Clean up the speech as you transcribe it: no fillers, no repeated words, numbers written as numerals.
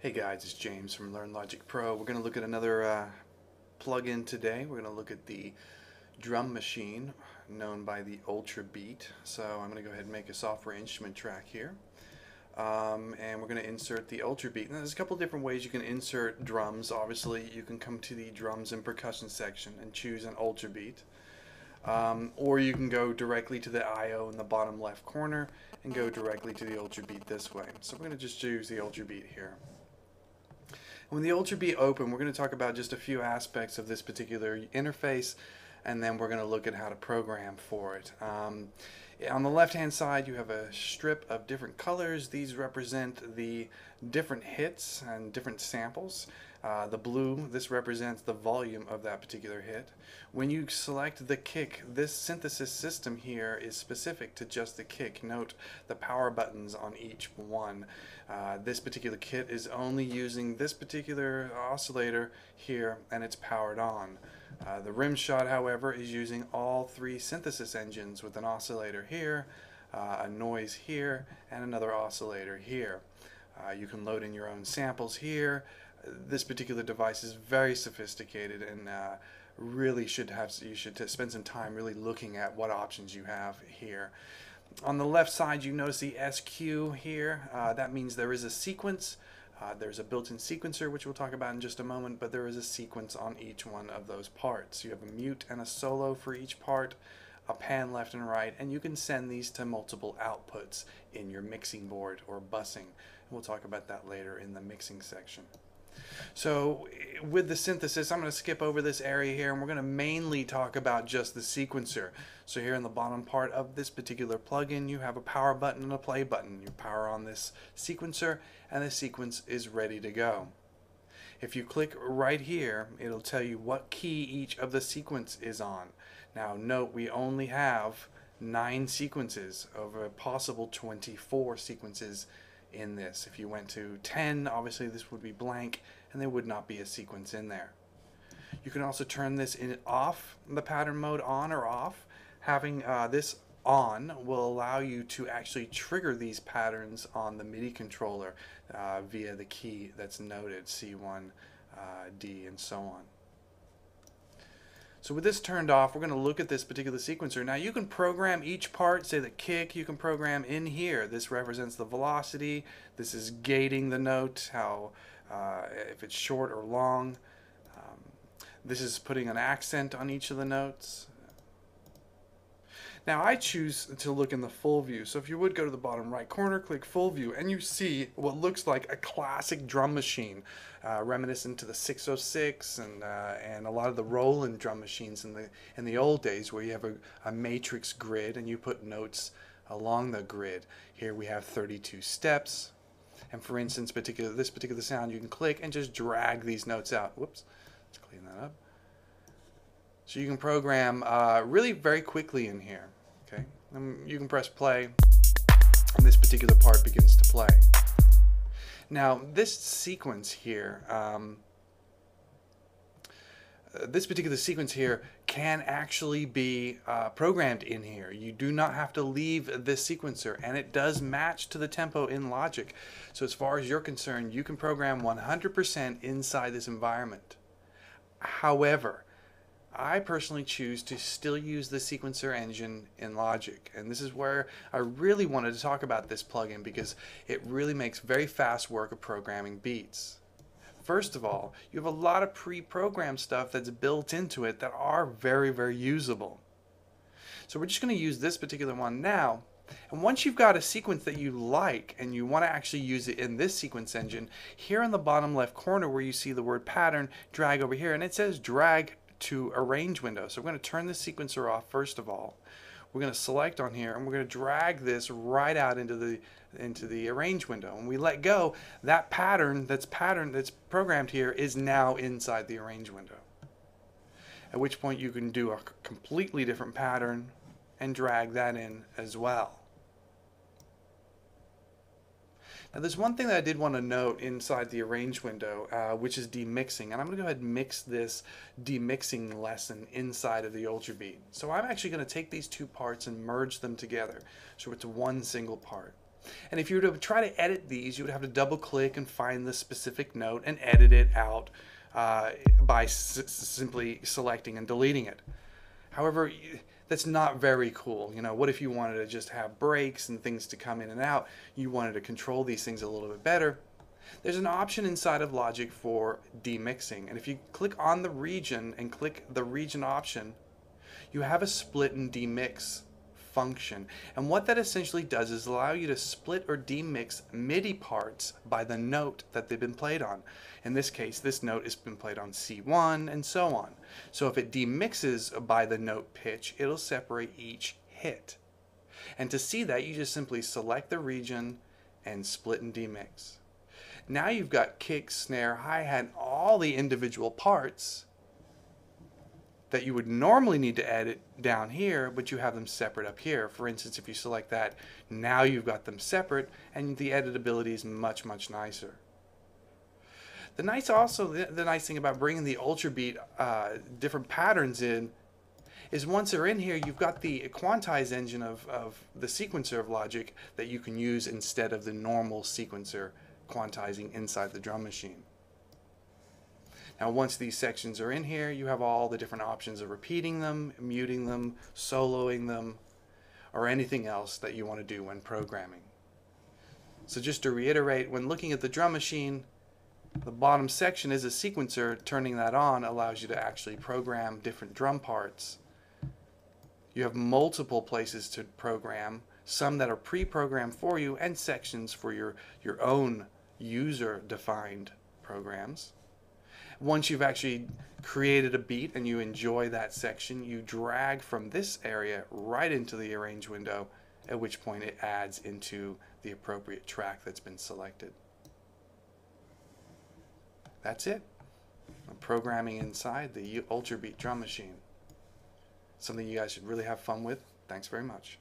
Hey guys, it's James from Learn Logic Pro. We're going to look at another plugin today. We're going to look at the drum machine known by the Ultrabeat. So I'm going to go ahead and make a software instrument track here. And we're going to insert the Ultrabeat. Now there's a couple different ways you can insert drums. Obviously you can come to the drums and percussion section and choose an Ultrabeat. Or you can go directly to the I/O in the bottom left corner and go directly to the Ultrabeat this way. So we're going to just choose the Ultrabeat here. When the Ultrabeat open, we're going to talk about just a few aspects of this particular interface, and then we're going to look at how to program for it. On the left hand side you have a strip of different colors. These represent the different hits and different samples. The blue, this represents the volume of that particular hit. When you select the kick, this synthesis system here is specific to just the kick. Note the power buttons on each one. This particular kit is only using this particular oscillator here, and it's powered on. The Rimshot, however, is using all three synthesis engines with an oscillator here, a noise here, and another oscillator here. You can load in your own samples here. This particular device is very sophisticated, and really you should spend some time really looking at what options you have here. On the left side you notice the SQ here. That means there is a sequence. There's a built-in sequencer, which we'll talk about in just a moment, but there is a sequence on each one of those parts. You have a mute and a solo for each part, a pan left and right, and you can send these to multiple outputs in your mixing board or busing. We'll talk about that later in the mixing section. So with the synthesis, I'm going to skip over this area here, and we're going to mainly talk about just the sequencer. So here in the bottom part of this particular plugin, you have a power button and a play button. You power on this sequencer, and the sequence is ready to go. If you click right here, it'll tell you what key each of the sequence is on. Now note, we only have 9 sequences over a possible 24 sequences in this. If you went to 10, obviously this would be blank and there would not be a sequence in there. You can also turn this off, the pattern mode on or off. Having this on will allow you to actually trigger these patterns on the MIDI controller via the key that's noted, C1, D, and so on. So with this turned off, we're going to look at this particular sequencer. Now you can program each part, say the kick, you can program in here. This represents the velocity. This is gating the note, how if it's short or long. This is putting an accent on each of the notes. Now I choose to look in the full view. So if you would go to the bottom right corner, click full view, and you see what looks like a classic drum machine, reminiscent to the 606 and a lot of the Roland drum machines in the old days, where you have a matrix grid and you put notes along the grid. Here we have 32 steps, and for instance, this particular sound, you can click and just drag these notes out. Whoops, let's clean that up. So you can program really very quickly in here. Okay, you can press play, and this particular part begins to play. Now this sequence here, this particular sequence here can actually be programmed in here. You do not have to leave this sequencer, and it does match to the tempo in Logic. So as far as you're concerned, you can program 100% inside this environment. However, I personally choose to still use the sequencer engine in Logic, and this is where I really wanted to talk about this plugin, because it really makes very fast work of programming beats. First of all, you have a lot of pre-programmed stuff that's built into it that are very, very usable. So we're just going to use this particular one now, and once you've got a sequence that you like and you want to actually use it in this sequence engine, here in the bottom left corner where you see the word pattern, drag over here, and it says drag to arrange window. So we're going to turn the sequencer off first of all. We're going to select on here, and we're going to drag this right out into the arrange window. When we let go, that pattern that's programmed here is now inside the arrange window. At which point you can do a completely different pattern and drag that in as well. Now there's one thing that I did want to note inside the arrange window, which is demixing, and I'm going to go ahead and mix this demixing lesson inside of the Ultrabeat. So I'm actually going to take these two parts and merge them together, so it's one single part. And if you were to try to edit these, you would have to double click and find the specific note and edit it out by simply selecting and deleting it. However, that's not very cool. You know, what if you wanted to just have breaks and things to come in and out? You wanted to control these things a little bit better. There's an option inside of Logic for demixing. And if you click on the region and click the region option, you have a split and demix function. And what that essentially does is allow you to split or demix MIDI parts by the note that they've been played on. In this case, this note has been played on C1 and so on. So if it demixes by the note pitch, it'll separate each hit. And to see that, you just simply select the region and split and demix. Now you've got kick, snare, hi-hat, all the individual parts that you would normally need to edit down here, but you have them separate up here. For instance, if you select that, now you've got them separate, and the editability is much, much nicer. The nice thing about bringing the Ultrabeat different patterns in is once they're in here, you've got the quantize engine of the sequencer of Logic that you can use instead of the normal sequencer quantizing inside the drum machine. Now once these sections are in here, you have all the different options of repeating them, muting them, soloing them, or anything else that you want to do when programming. So just to reiterate, when looking at the drum machine, the bottom section is a sequencer. Turning that on allows you to actually program different drum parts. You have multiple places to program, some that are pre-programmed for you, and sections for your own user-defined programs. Once you've actually created a beat and you enjoy that section, you drag from this area right into the arrange window, at which point it adds into the appropriate track that's been selected. That's it. Programming inside the Ultrabeat drum machine. Something you guys should really have fun with. Thanks very much.